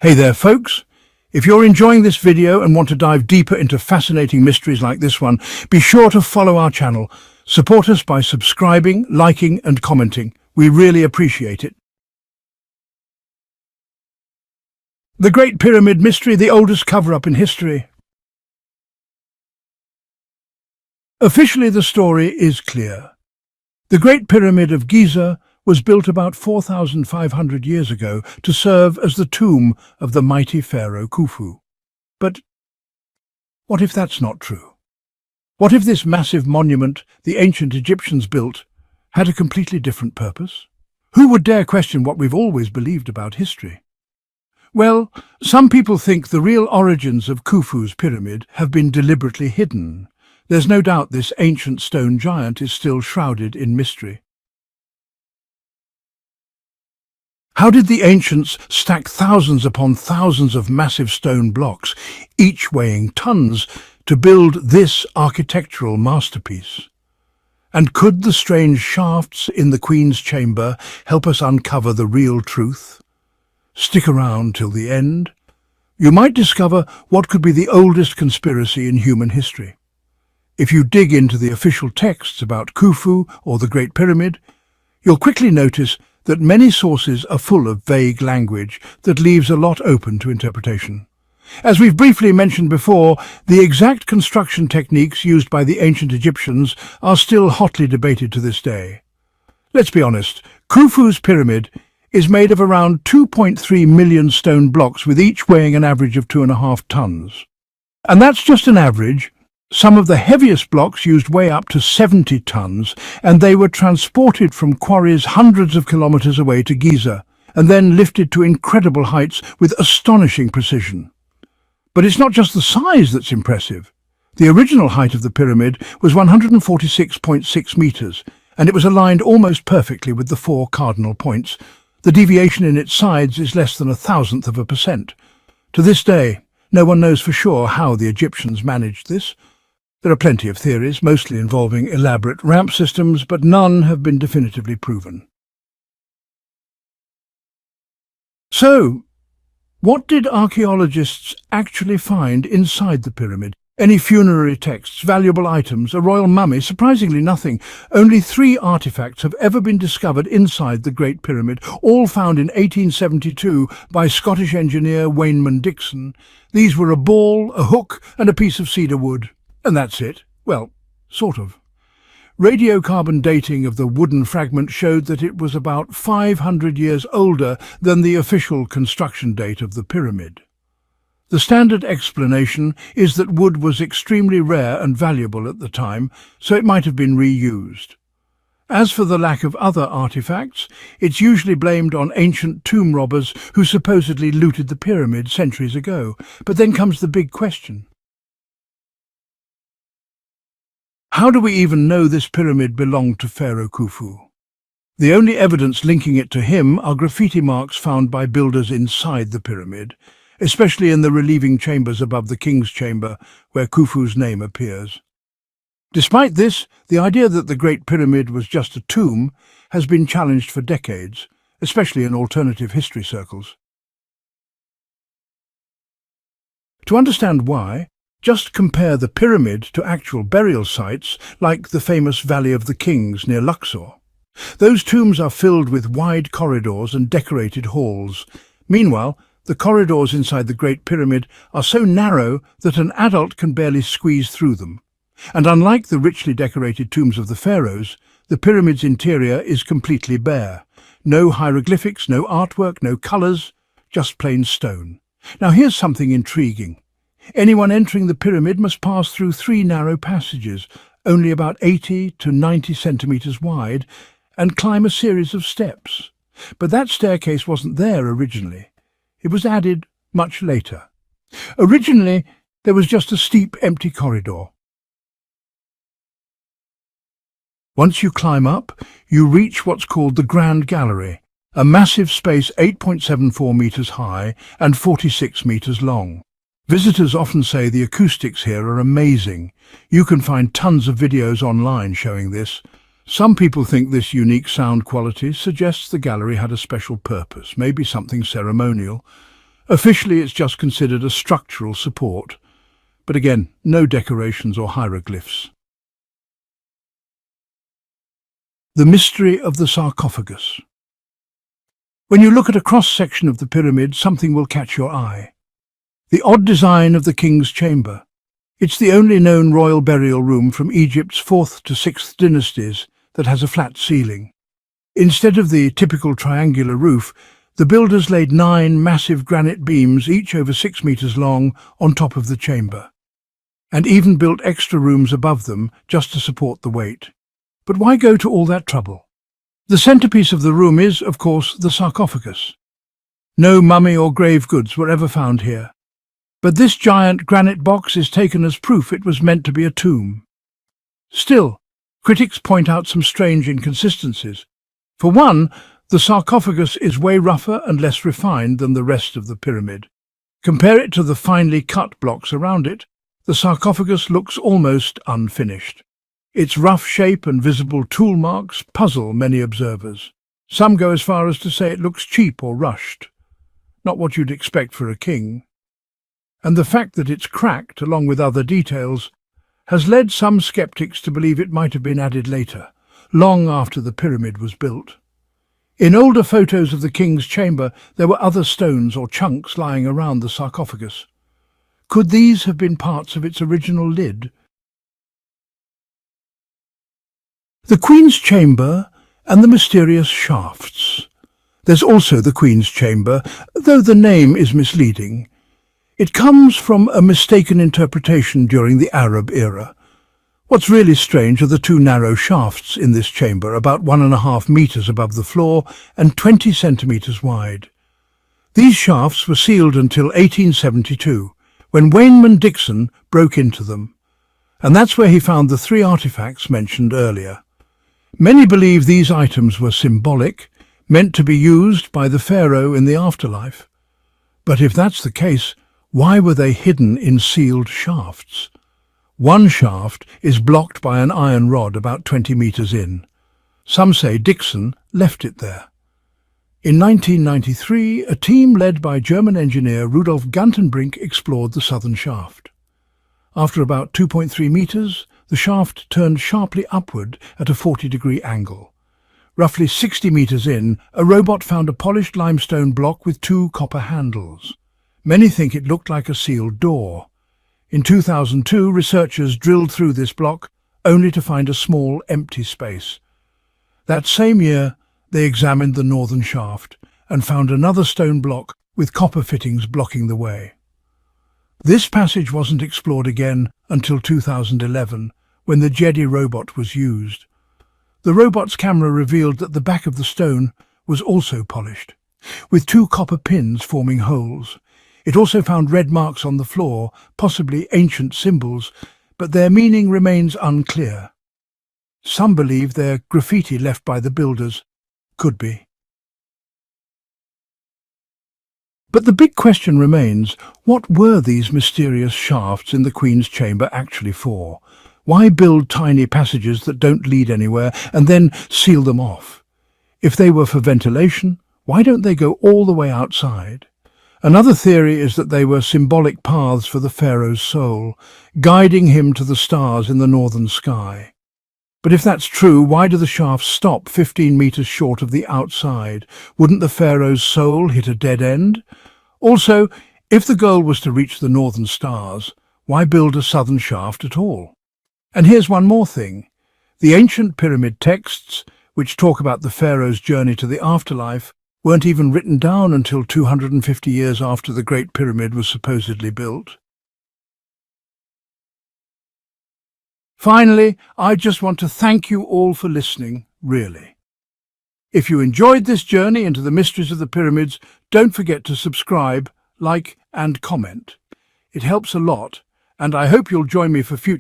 Hey there, folks. If you're enjoying this video and want to dive deeper into fascinating mysteries like this one, be sure to follow our channel. Support us by subscribing, liking, and commenting. We really appreciate it. The Great Pyramid Mystery, the oldest cover-up in history. Officially, the story is clear. The Great Pyramid of Giza was built about 4,500 years ago to serve as the tomb of the mighty pharaoh Khufu. But what if that's not true? What if this massive monument the ancient Egyptians built had a completely different purpose? Who would dare question what we've always believed about history? Well, some people think the real origins of Khufu's pyramid have been deliberately hidden. There's no doubt this ancient stone giant is still shrouded in mystery. How did the ancients stack thousands upon thousands of massive stone blocks, each weighing tons, to build this architectural masterpiece? And could the strange shafts in the Queen's chamber help us uncover the real truth? Stick around till the end. You might discover what could be the oldest conspiracy in human history. If you dig into the official texts about Khufu or the Great Pyramid, you'll quickly notice that many sources are full of vague language that leaves a lot open to interpretation. As we've briefly mentioned before, the exact construction techniques used by the ancient Egyptians are still hotly debated to this day. Let's be honest, Khufu's pyramid is made of around 2.3 million stone blocks, with each weighing an average of 2.5 tons. And that's just an average. Some of the heaviest blocks used weigh up to 70 tons, and they were transported from quarries hundreds of kilometers away to Giza, and then lifted to incredible heights with astonishing precision. But it's not just the size that's impressive. The original height of the pyramid was 146.6 meters, and it was aligned almost perfectly with the 4 cardinal points. The deviation in its sides is less than 0.1%. To this day, no one knows for sure how the Egyptians managed this. There are plenty of theories, mostly involving elaborate ramp systems, but none have been definitively proven. So, what did archaeologists actually find inside the pyramid? Any funerary texts, valuable items, a royal mummy? Surprisingly nothing. Only 3 artifacts have ever been discovered inside the Great Pyramid, all found in 1872 by Scottish engineer Wayneman Dixon. These were a ball, a hook, and a piece of cedar wood. And that's it. Well, sort of. Radiocarbon dating of the wooden fragment showed that it was about 500 years older than the official construction date of the pyramid. The standard explanation is that wood was extremely rare and valuable at the time, so it might have been reused. As for the lack of other artifacts, it's usually blamed on ancient tomb robbers who supposedly looted the pyramid centuries ago. But then comes the big question. How do we even know this pyramid belonged to Pharaoh Khufu? The only evidence linking it to him are graffiti marks found by builders inside the pyramid, especially in the relieving chambers above the king's chamber, where Khufu's name appears. Despite this, the idea that the Great Pyramid was just a tomb has been challenged for decades, especially in alternative history circles. To understand why, just compare the pyramid to actual burial sites like the famous Valley of the Kings near Luxor. Those tombs are filled with wide corridors and decorated halls. Meanwhile, the corridors inside the Great Pyramid are so narrow that an adult can barely squeeze through them. And unlike the richly decorated tombs of the pharaohs, the pyramid's interior is completely bare. No hieroglyphics, no artwork, no colours, just plain stone. Now here's something intriguing. Anyone entering the pyramid must pass through 3 narrow passages, only about 80 to 90 centimeters wide, and climb a series of steps. But that staircase wasn't there originally. It was added much later. Originally, there was just a steep, empty corridor. Once you climb up, you reach what's called the Grand Gallery, a massive space 8.74 meters high and 46 meters long. Visitors often say the acoustics here are amazing. You can find tons of videos online showing this. Some people think this unique sound quality suggests the gallery had a special purpose, maybe something ceremonial. Officially, it's just considered a structural support. But again, no decorations or hieroglyphs. The mystery of the sarcophagus. When you look at a cross-section of the pyramid, something will catch your eye. The odd design of the king's chamber. It's the only known royal burial room from Egypt's 4th to 6th dynasties that has a flat ceiling. Instead of the typical triangular roof, the builders laid 9 massive granite beams, each over 6 meters long, on top of the chamber, and even built extra rooms above them just to support the weight. But why go to all that trouble? The centerpiece of the room is, of course, the sarcophagus. No mummy or grave goods were ever found here. But this giant granite box is taken as proof it was meant to be a tomb. Still, critics point out some strange inconsistencies. For one, the sarcophagus is way rougher and less refined than the rest of the pyramid. Compare it to the finely cut blocks around it. The sarcophagus looks almost unfinished. Its rough shape and visible tool marks puzzle many observers. Some go as far as to say it looks cheap or rushed. Not what you'd expect for a king. And the fact that it's cracked, along with other details, has led some skeptics to believe it might have been added later, long after the pyramid was built. In older photos of the king's chamber, there were other stones or chunks lying around the sarcophagus. Could these have been parts of its original lid? The Queen's Chamber and the mysterious shafts. There's also the Queen's Chamber, though the name is misleading. It comes from a mistaken interpretation during the Arab era. What's really strange are the 2 narrow shafts in this chamber, about 1.5 meters above the floor and 20 centimeters wide. These shafts were sealed until 1872, when Wayneman Dixon broke into them, and that's where he found the 3 artifacts mentioned earlier. Many believe these items were symbolic, meant to be used by the pharaoh in the afterlife. But if that's the case, why were they hidden in sealed shafts? One shaft is blocked by an iron rod about 20 meters in. Some say Dixon left it there. In 1993, a team led by German engineer Rudolf Gantenbrink explored the southern shaft. After about 2.3 meters, the shaft turned sharply upward at a 40-degree angle. Roughly 60 meters in, a robot found a polished limestone block with 2 copper handles. Many think it looked like a sealed door. In 2002, researchers drilled through this block, only to find a small, empty space. That same year, they examined the northern shaft and found another stone block with copper fittings blocking the way. This passage wasn't explored again until 2011, when the Jedi robot was used. The robot's camera revealed that the back of the stone was also polished, with 2 copper pins forming holes. It also found red marks on the floor, possibly ancient symbols, but their meaning remains unclear. Some believe they're graffiti left by the builders. Could be. But the big question remains, what were these mysterious shafts in the Queen's chamber actually for? Why build tiny passages that don't lead anywhere and then seal them off? If they were for ventilation, why don't they go all the way outside? Another theory is that they were symbolic paths for the pharaoh's soul, guiding him to the stars in the northern sky. But if that's true, why do the shafts stop 15 meters short of the outside? Wouldn't the pharaoh's soul hit a dead end? Also, if the goal was to reach the northern stars, why build a southern shaft at all? And here's one more thing. The ancient pyramid texts, which talk about the pharaoh's journey to the afterlife, weren't even written down until 250 years after the Great Pyramid was supposedly built. Finally, I just want to thank you all for listening, really. If you enjoyed this journey into the mysteries of the pyramids, don't forget to subscribe, like and comment. It helps a lot, and I hope you'll join me for future